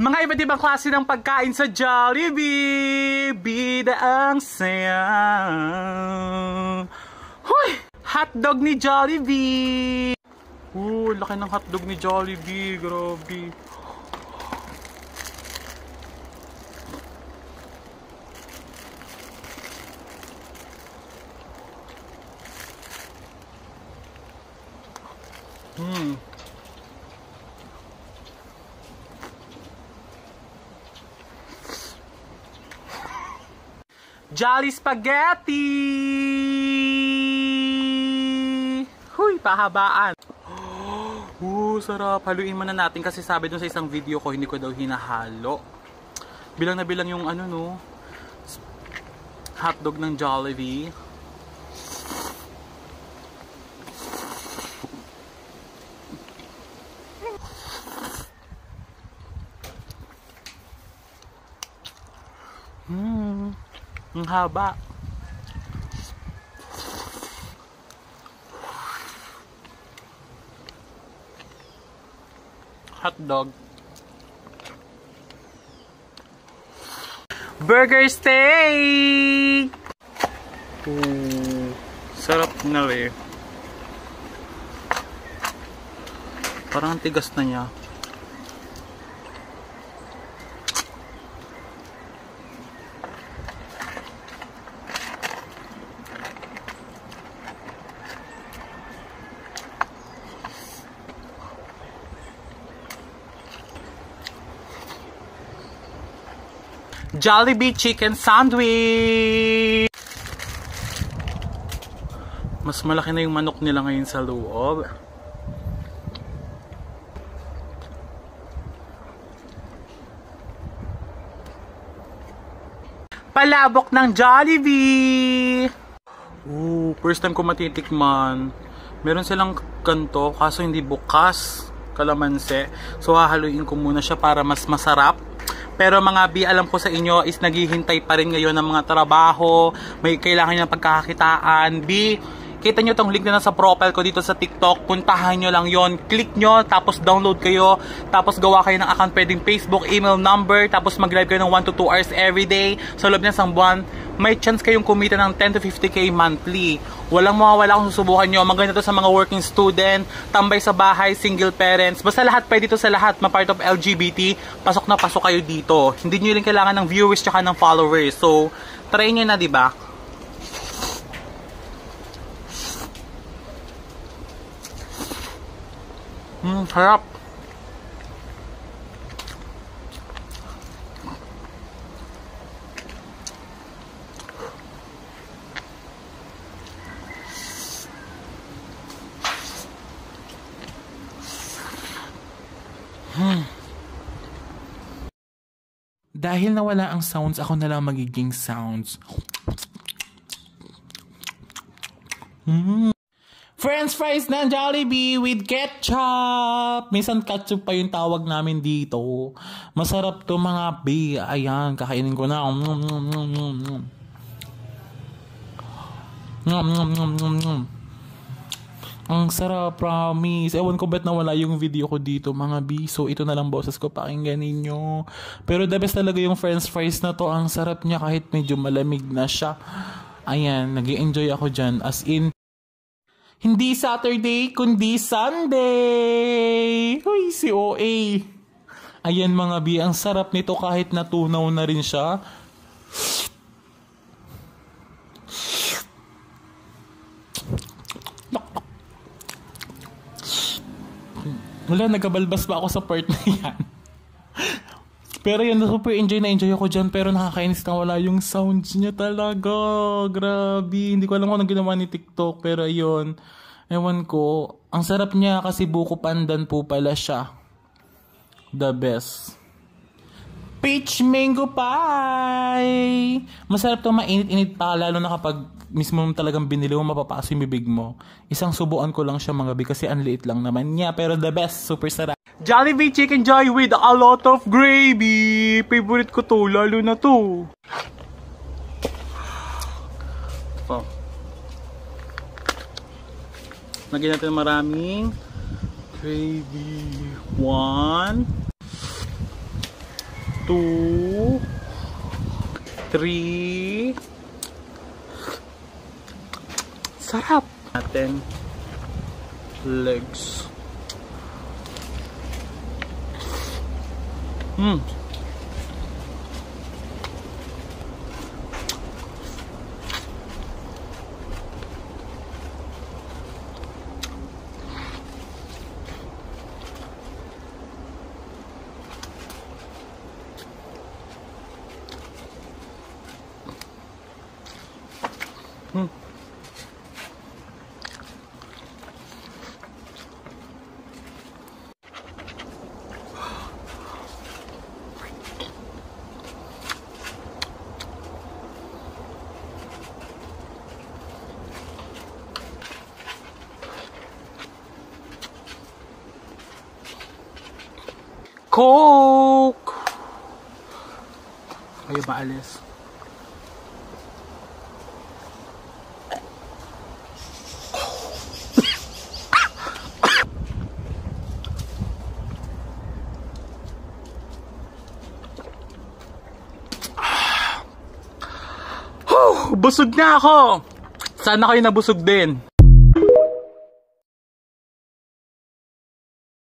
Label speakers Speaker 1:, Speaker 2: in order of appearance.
Speaker 1: Mga iba't ibang klase ng pagkain sa Jollibee. Bida ang saya. Hoy! Hotdog ni Jollibee. Laki ng hotdog ni Jollibee. Grabe. Jolly Spaghetti! Huy, pahabaan. Sarap. Haluin muna natin kasi sabi dun sa isang video ko, hindi ko daw hinahalo. Bilang na bilang yung ano no, hotdog ng Jollibee. Ang haba. Hotdog. Burger steak! Sarap na rin. Parang tigas na niya. Jollibee chicken sandwich. Mas malaki na yung manok nila ngayon sa loob. Palabok ng Jollibee. First time ko matitikman. Meron silang ganto kaso hindi bukas, kalamanse. So hahaluin ko muna siya para mas masarap. Pero mga B, alam ko sa inyo is naghihintay pa rin ngayon ng mga trabaho, may kailangan nyo ng pagkakakitaan. B, kita nyo tong link na nasa profile ko dito sa TikTok, puntahan nyo lang yon, click nyo, tapos download kayo, tapos gawa kayo ng account, pwedeng Facebook, email number, tapos mag-live kayo ng 1 to 2 hours everyday. Sa loob ng isang buwan, may chance kayong kumita ng 10 to 50k monthly. Walang mawawala kung susubukan nyo. Maganda to sa mga working student, tambay sa bahay, single parents. Basta lahat, pwede to sa lahat. Ma-part of LGBT, pasok na pasok kayo dito. Hindi nyo rin kailangan ng viewers tsaka ng followers. So, try nyo na, diba? Harap.
Speaker 2: Dahil nawala ang sounds, ako na lang magiging sounds. French fries ng Jollibee with ketchup. Minsan ketchup pa yung tawag namin dito. Masarap to mga B. Ayan, kakainin ko na. Ang sarap, promise. Ewan ko ba't nawala yung video ko dito, mga B. So, ito na lang boses ko, pakinggan ninyo. Pero the best talaga yung french fries na to. Ang sarap niya kahit medyo malamig na siya. Ayan, nag-i-enjoy ako dyan. As in, hindi Saturday, kundi Sunday. Uy, si OA. Ayan, mga B. Ang sarap nito kahit natunaw na rin siya. Wala, nagabalbas pa ako sa part na yan. Pero yun, super enjoy na enjoy ako dyan. Pero nakakainis na wala yung sounds niya talaga. Grabe. Hindi ko alam kung anong ginawa ni TikTok. Pero ayun, ewan ko. Ang sarap niya kasi buko pandan po pala siya. The best. Peach mango pie! Masarap to, mainit-init pa. Lalo na kapag mismo talagang binili mo, mapapasok yung bibig mo. Isang subuan ko lang siya mga bi kasi ang liit lang naman niya. Pero the best, super sarap.
Speaker 1: Jollibee Chicken Joy with a lot of gravy. Favorite ko to, lalo na to. Lagyan natin maraming gravy. 1. 2, 3. Sarap. Natin legs. Coke! Ayaw maalis. Busog na ako! Sana kayo nabusog din.